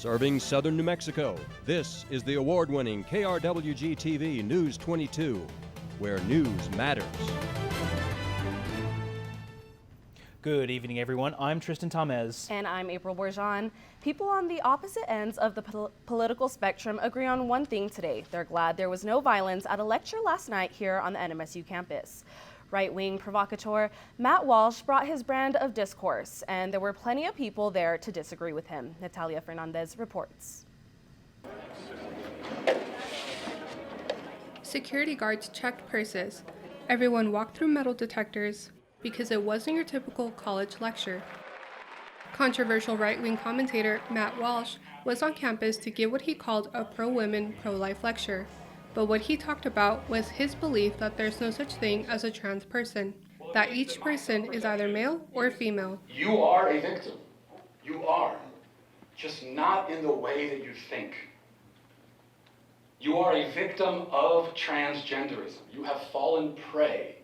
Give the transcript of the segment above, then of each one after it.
Serving southern New Mexico, this is the award-winning KRWG-TV News22, where news matters. Good evening, everyone. I'm Tristan Tamez. And I'm April Bourgeon. People on the opposite ends of the political spectrum agree on one thing today. They're glad there was no violence at a lecture last night here on the NMSU campus. Right-wing provocateur Matt Walsh brought his brand of discourse, and there were plenty of people there to disagree with him. Natalia Fernandez reports. Security guards checked purses. Everyone walked through metal detectors because it wasn't your typical college lecture. Controversial right-wing commentator Matt Walsh was on campus to give what he called a pro-women, pro-life lecture. But what he talked about was his belief that there's no such thing as a trans person, that each person is either male or female. You are a victim. You are. Just not in the way that you think. You are a victim of transgenderism. You have fallen prey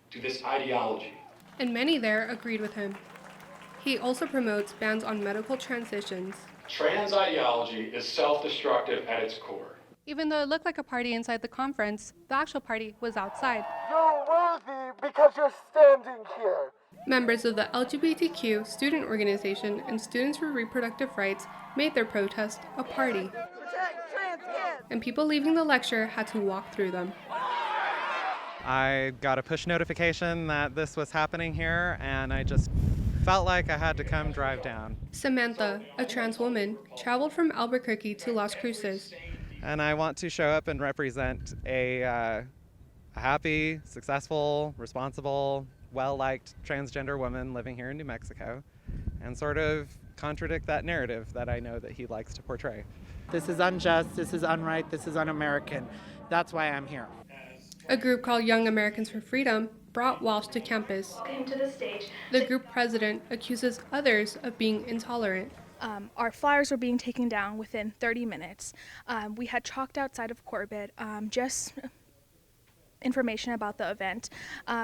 to this ideology. And many there agreed with him. He also promotes bans on medical transitions. Trans ideology is self-destructive at its core. Even though it looked like a party inside the conference, the actual party was outside. You're worthy because you're standing here. Members of the LGBTQ student organization and Students for Reproductive Rights made their protest a party. Protect trans kids. And people leaving the lecture had to walk through them. I got a push notification that this was happening here, and I just felt like I had to come drive down. Samantha, a trans woman, traveled from Albuquerque to Las Cruces. And I want to show up and represent a happy, successful, responsible, well-liked transgender woman living here in New Mexico, and sort of contradict that narrative that I know that he likes to portray. This is unjust, this is unright, this is un-American. That's why I'm here. A group called Young Americans for Freedom brought Walsh to campus. Came to the stage. The group president accuses others of being intolerant. Our flyers were being taken down within 30 minutes. We had chalked outside of Corbett just information about the event.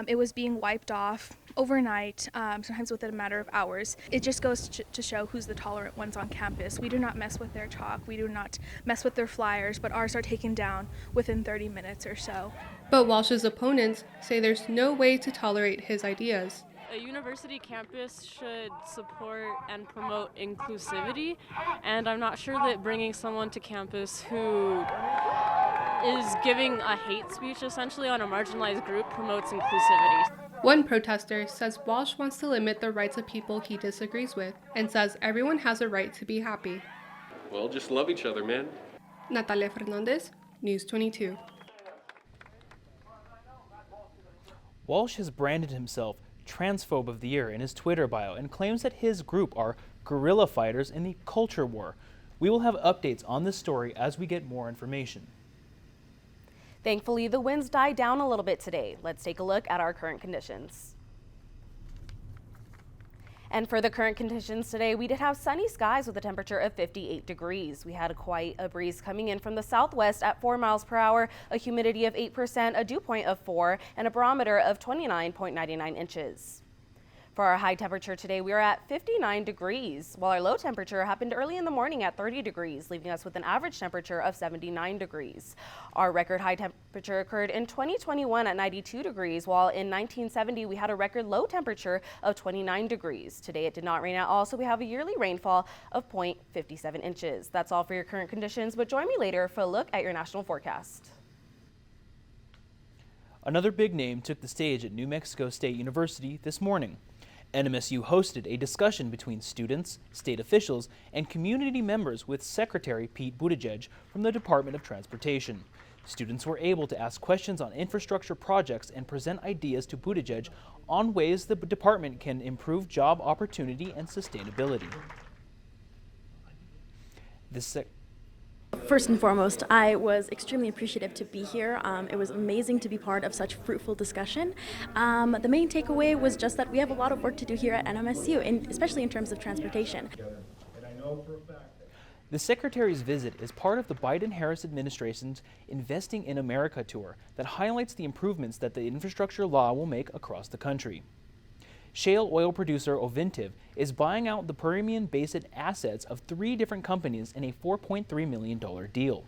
It was being wiped off overnight, sometimes within a matter of hours. It just goes to show who's the tolerant ones on campus. We do not mess with their chalk. We do not mess with their flyers, but ours are taken down within 30 minutes or so. But Walsh's opponents say there's no way to tolerate his ideas. A university campus should support and promote inclusivity, and I'm not sure that bringing someone to campus who is giving a hate speech essentially on a marginalized group promotes inclusivity. One protester says Walsh wants to limit the rights of people he disagrees with and says everyone has a right to be happy. Well, just love each other, man. Natalia Fernandez, News 22. Walsh has branded himself Transphobe of the Year in his Twitter bio and claims that his group are guerrilla fighters in the culture war. We will have updates on this story as we get more information. Thankfully, the winds died down a little bit today. Let's take a look at our current conditions. And for the current conditions today, we did have sunny skies with a temperature of 58 degrees. We had quite a breeze coming in from the southwest at 4 miles per hour, a humidity of 8%, a dew point of 4, and a barometer of 29.99 inches. For our high temperature today, we are at 59 degrees, while our low temperature happened early in the morning at 30 degrees, leaving us with an average temperature of 79 degrees. Our record high temperature occurred in 2021 at 92 degrees, while in 1970 we had a record low temperature of 29 degrees. Today it did not rain at all, so we have a yearly rainfall of 0.57 inches. That's all for your current conditions, but join me later for a look at your national forecast. Another big name took the stage at New Mexico State University this morning. NMSU hosted a discussion between students, state officials, and community members with Secretary Pete Buttigieg from the Department of Transportation. Students were able to ask questions on infrastructure projects and present ideas to Buttigieg on ways the department can improve job opportunity and sustainability. First and foremost, I was extremely appreciative to be here. It was amazing to be part of such fruitful discussion. The main takeaway was just that we have a lot of work to do here at NMSU, especially in terms of transportation. The Secretary's visit is part of the Biden-Harris administration's Investing in America tour that highlights the improvements that the infrastructure law will make across the country. Shale oil producer Ovintiv is buying out the Permian Basin assets of 3 different companies in a $4.3 million deal.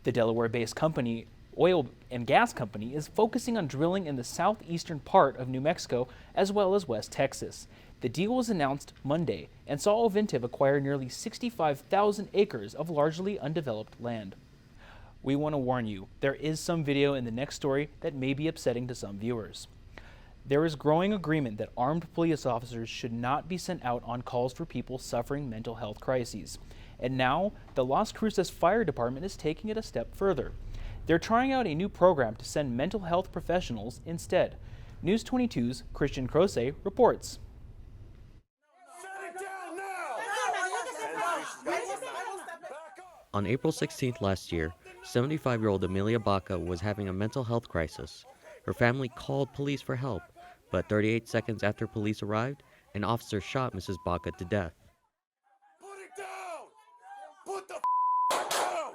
The Delaware-based company, oil and gas company, is focusing on drilling in the southeastern part of New Mexico as well as West Texas. The deal was announced Monday and saw Ovintiv acquire nearly 65,000 acres of largely undeveloped land. We want to warn you, there is some video in the next story that may be upsetting to some viewers. There is growing agreement that armed police officers should not be sent out on calls for people suffering mental health crises. And now, the Las Cruces Fire Department is taking it a step further. They're trying out a new program to send mental health professionals instead. News 22's Christian Cruces reports. On April 16th last year, 75-year-old Amelia Baca was having a mental health crisis. Her family called police for help, but 38 seconds after police arrived, an officer shot Mrs. Baca to death. Put it down! Put the down!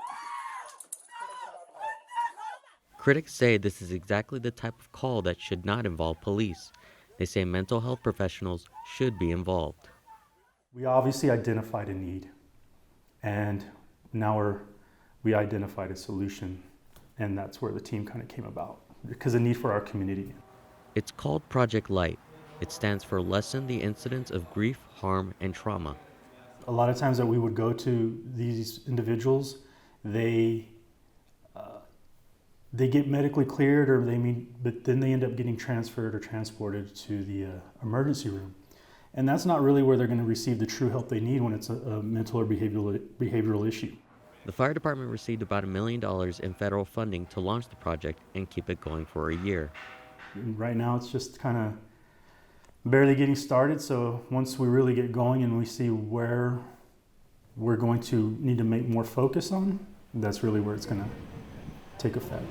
Critics say this is exactly the type of call that should not involve police. They say mental health professionals should be involved. We obviously identified a need, and now we identified a solution, and that's where the team kind of came about, because of need for our community. It's called Project Light. It stands for Lessen the Incidence of Grief, Harm, and Trauma. A lot of times that we would go to these individuals, they get medically cleared, but then they end up getting transferred or transported to the emergency room. And that's not really where they're going to receive the true help they need when it's a mental or behavioral issue. The fire department received about $1 million in federal funding to launch the project and keep it going for a year. And right now it's just kind of barely getting started, so once we really get going and we see where we're going to need to make more focus on, that's really where it's going to take effect.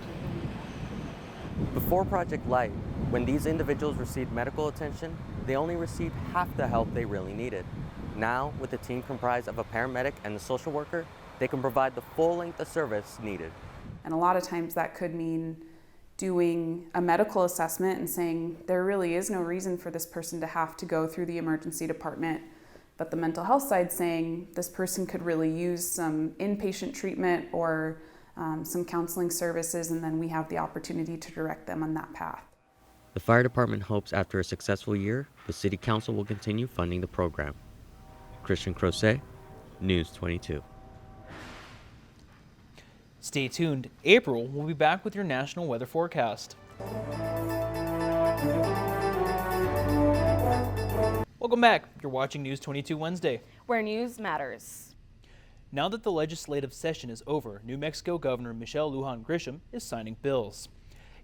Before Project Light, when these individuals received medical attention, they only received half the help they really needed. Now, with a team comprised of a paramedic and a social worker, they can provide the full length of service needed. And a lot of times that could mean doing a medical assessment and saying there really is no reason for this person to have to go through the emergency department, but the mental health side saying this person could really use some inpatient treatment or some counseling services, and then we have the opportunity to direct them on that path. The fire department hopes after a successful year, the city council will continue funding the program. Christian Cruces, News 22. Stay tuned. April will be back with your national weather forecast. Welcome back. You're watching News 22 Wednesday, where news matters. Now that the legislative session is over, New Mexico Governor Michelle Lujan Grisham is signing bills.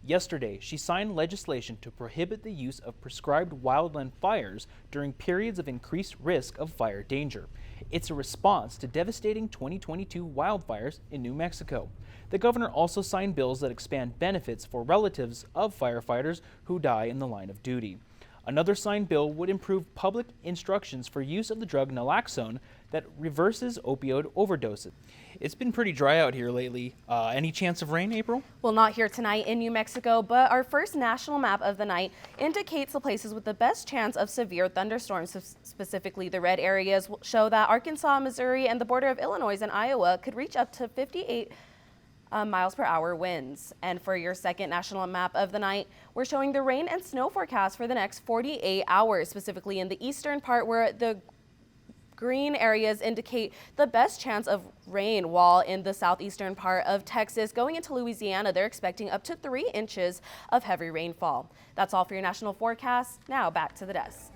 Yesterday, she signed legislation to prohibit the use of prescribed wildland fires during periods of increased risk of fire danger. It's a response to devastating 2022 wildfires in New Mexico. The governor also signed bills that expand benefits for relatives of firefighters who die in the line of duty. Another signed bill would improve public instructions for use of the drug naloxone that reverses opioid overdoses. It's been pretty dry out here lately. Any chance of rain, April? Well, not here tonight in New Mexico, but our first national map of the night indicates the places with the best chance of severe thunderstorms. Specifically, the red areas will show that Arkansas, Missouri, and the border of Illinois and Iowa could reach up to 58 miles per hour winds. And for your second national map of the night, we're showing the rain and snow forecast for the next 48 hours, specifically in the eastern part where the green areas indicate the best chance of rain, while in the southeastern part of Texas going into Louisiana, they're expecting up to 3 inches of heavy rainfall. That's all for your national forecast. Now back to the desk.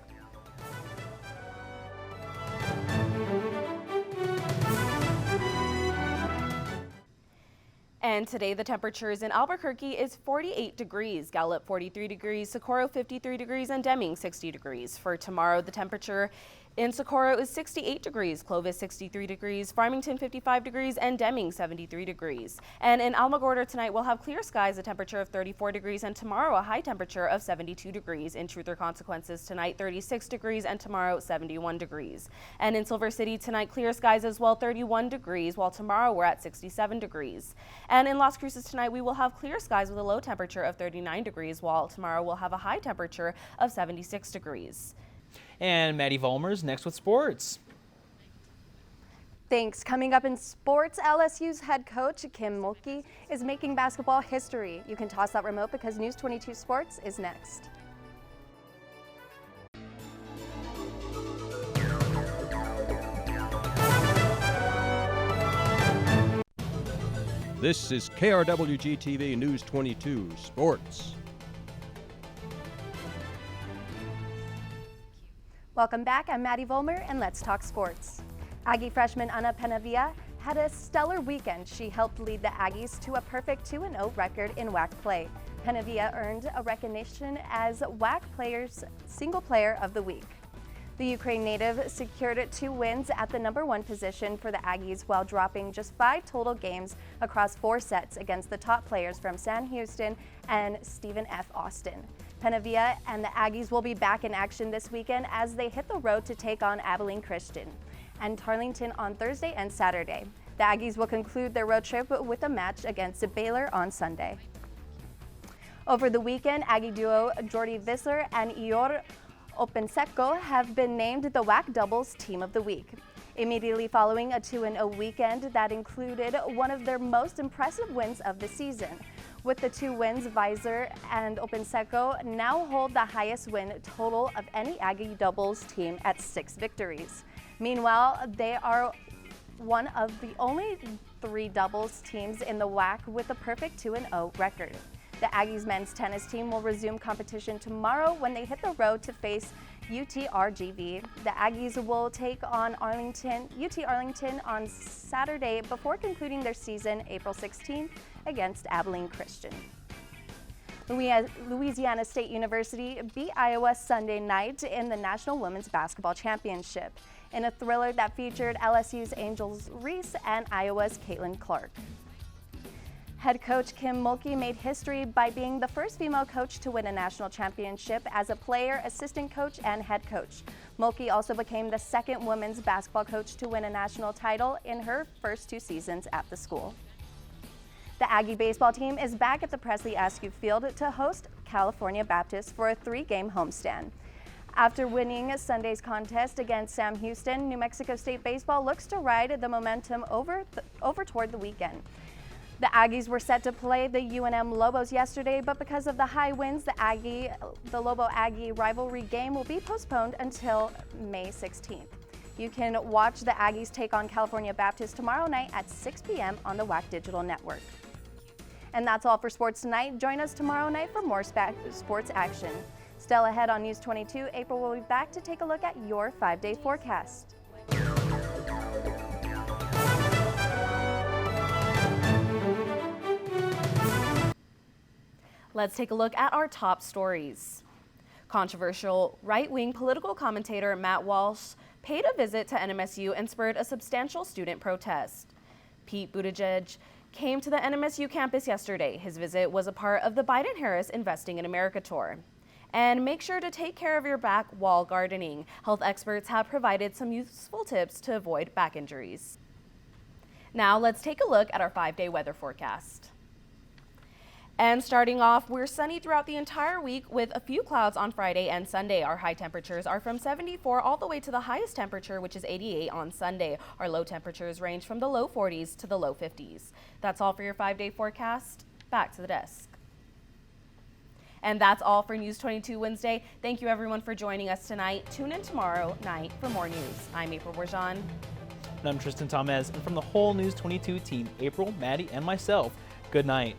And today the temperatures in Albuquerque is 48 degrees, Gallup 43 degrees, Socorro 53 degrees, and Deming 60 degrees. For tomorrow, the temperature In Socorro, it was 68 degrees, Clovis 63 degrees, Farmington 55 degrees, and Deming 73 degrees. And in Alamogordo tonight, we'll have clear skies, a temperature of 34 degrees, and tomorrow a high temperature of 72 degrees. In Truth or Consequences tonight, 36 degrees, and tomorrow 71 degrees. And in Silver City tonight, clear skies as well, 31 degrees, while tomorrow we're at 67 degrees. And in Las Cruces tonight, we will have clear skies with a low temperature of 39 degrees, while tomorrow we'll have a high temperature of 76 degrees. And Maddie Vollmer's next with sports. Thanks. Coming up in sports, LSU's head coach, Kim Mulkey, is making basketball history. You can toss that remote because News 22 Sports is next. This is KRWG-TV News 22 Sports. Welcome back. I'm Maddie Vollmer, and let's talk sports. Aggie freshman Ana Penavia had a stellar weekend. She helped lead the Aggies to a perfect 2-0 record in WAC play. Penavia earned a recognition as WAC Players Single Player of the Week. The Ukraine native secured 2 wins at the #1 position for the Aggies while dropping just 5 total games across 4 sets against the top players from Sam Houston and Stephen F. Austin. Penavia and the Aggies will be back in action this weekend as they hit the road to take on Abilene Christian and Tarleton on Thursday and Saturday. The Aggies will conclude their road trip with a match against Baylor on Sunday. Over the weekend, Aggie duo Jordy Visler and Ior Openseco have been named the WAC Doubles Team of the Week. Immediately following a 2-0 weekend that included one of their most impressive wins of the season. With the 2 wins, Visor and Openseco now hold the highest win total of any Aggie doubles team at 6 victories. Meanwhile, they are one of the only 3 doubles teams in the WAC with a perfect 2-0 record. The Aggies men's tennis team will resume competition tomorrow when they hit the road to face UTRGV. The Aggies will take on UT Arlington on Saturday before concluding their season April 16th against Abilene Christian. Louisiana State University beat Iowa Sunday night in the National Women's Basketball Championship in a thriller that featured LSU's Angel Reese and Iowa's Caitlin Clark. Head coach Kim Mulkey made history by being the first female coach to win a national championship as a player, assistant coach, and head coach. Mulkey also became the second women's basketball coach to win a national title in her first 2 seasons at the school. The Aggie baseball team is back at the Presley Askew Field to host California Baptist for a 3-game homestand. After winning Sunday's contest against Sam Houston, New Mexico State baseball looks to ride the momentum over toward the weekend. The Aggies were set to play the UNM Lobos yesterday, but because of the high winds, the Lobo-Aggie rivalry game will be postponed until May 16th. You can watch the Aggies take on California Baptist tomorrow night at 6 p.m. on the WAC Digital Network. And that's all for sports tonight. Join us tomorrow night for more sports action. Still ahead on News 22, April will be back to take a look at your 5-day forecast. Let's take a look at our top stories. Controversial right-wing political commentator Matt Walsh paid a visit to NMSU and spurred a substantial student protest. Pete Buttigieg came to the NMSU campus yesterday. His visit was a part of the Biden-Harris Investing in America tour. And make sure to take care of your back while gardening. Health experts have provided some useful tips to avoid back injuries. Now let's take a look at our 5-day weather forecast. And starting off, we're sunny throughout the entire week with a few clouds on Friday and Sunday. Our high temperatures are from 74 all the way to the highest temperature, which is 88 on Sunday. Our low temperatures range from the low 40s to the low 50s. That's all for your 5-day forecast. Back to the desk. And that's all for News 22 Wednesday. Thank you everyone for joining us tonight. Tune in tomorrow night for more news. I'm April Bourgeon. And I'm Tristan Tomez. And from the whole News 22 team, April, Maddie, and myself, good night.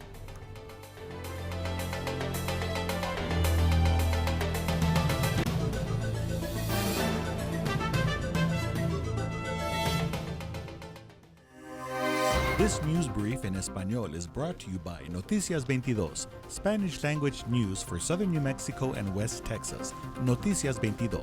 This news brief in Espanol is brought to you by Noticias 22, Spanish language news for southern New Mexico and West Texas. Noticias 22.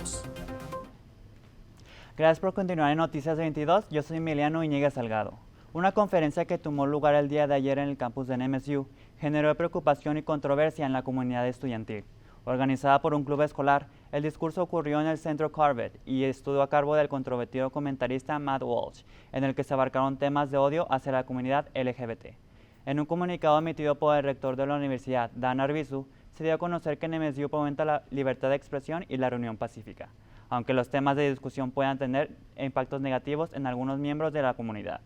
Gracias por continuar en Noticias 22. Yo soy Emiliano Iñiguez Salgado. Una conferencia que tomó lugar el día de ayer en el campus de NMSU generó preocupación y controversia en la comunidad estudiantil. Organizada por un club escolar, el discurso ocurrió en el centro Corbett y estuvo a cargo del controvertido comentarista Matt Walsh, en el que se abarcaron temas de odio hacia la comunidad LGBT. En un comunicado emitido por el rector de la universidad, Dan Arbizu, se dio a conocer que NMSU fomenta la libertad de expresión y la reunión pacífica, aunque los temas de discusión puedan tener impactos negativos en algunos miembros de la comunidad.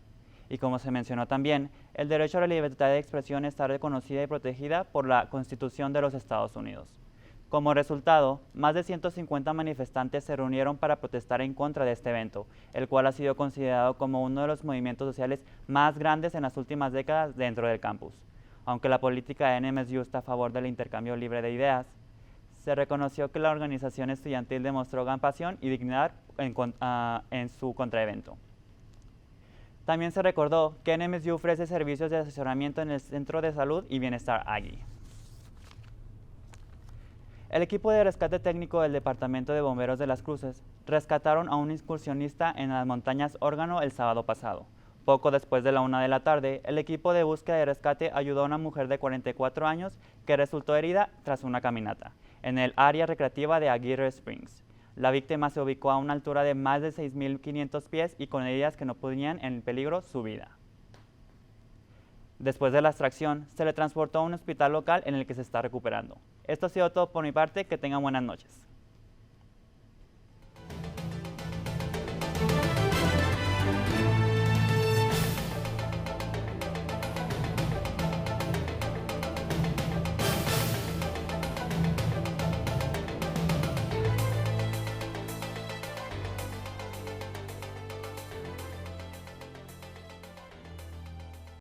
Y como se mencionó también, el derecho a la libertad de expresión está reconocida y protegida por la Constitución de los Estados Unidos. Como resultado, más de 150 manifestantes se reunieron para protestar en contra de este evento, el cual ha sido considerado como uno de los movimientos sociales más grandes en las últimas décadas dentro del campus. Aunque la política de NMSU está a favor del intercambio libre de ideas, se reconoció que la organización estudiantil demostró gran pasión y dignidad en su contraevento. También se recordó que NMSU ofrece servicios de asesoramiento en el Centro de Salud y Bienestar Aggie. El equipo de rescate técnico del Departamento de Bomberos de las Cruces rescataron a un excursionista en las montañas Órgano el sábado pasado. Poco después de la 1 de la tarde, el equipo de búsqueda y rescate ayudó a una mujer de 44 años que resultó herida tras una caminata en el área recreativa de Aguirre Springs. La víctima se ubicó a una altura de más de 6.500 pies y con heridas que no ponían en peligro su vida. Después de la extracción, se le transportó a un hospital local en el que se está recuperando. Esto ha sido todo por mi parte, que tengan buenas noches.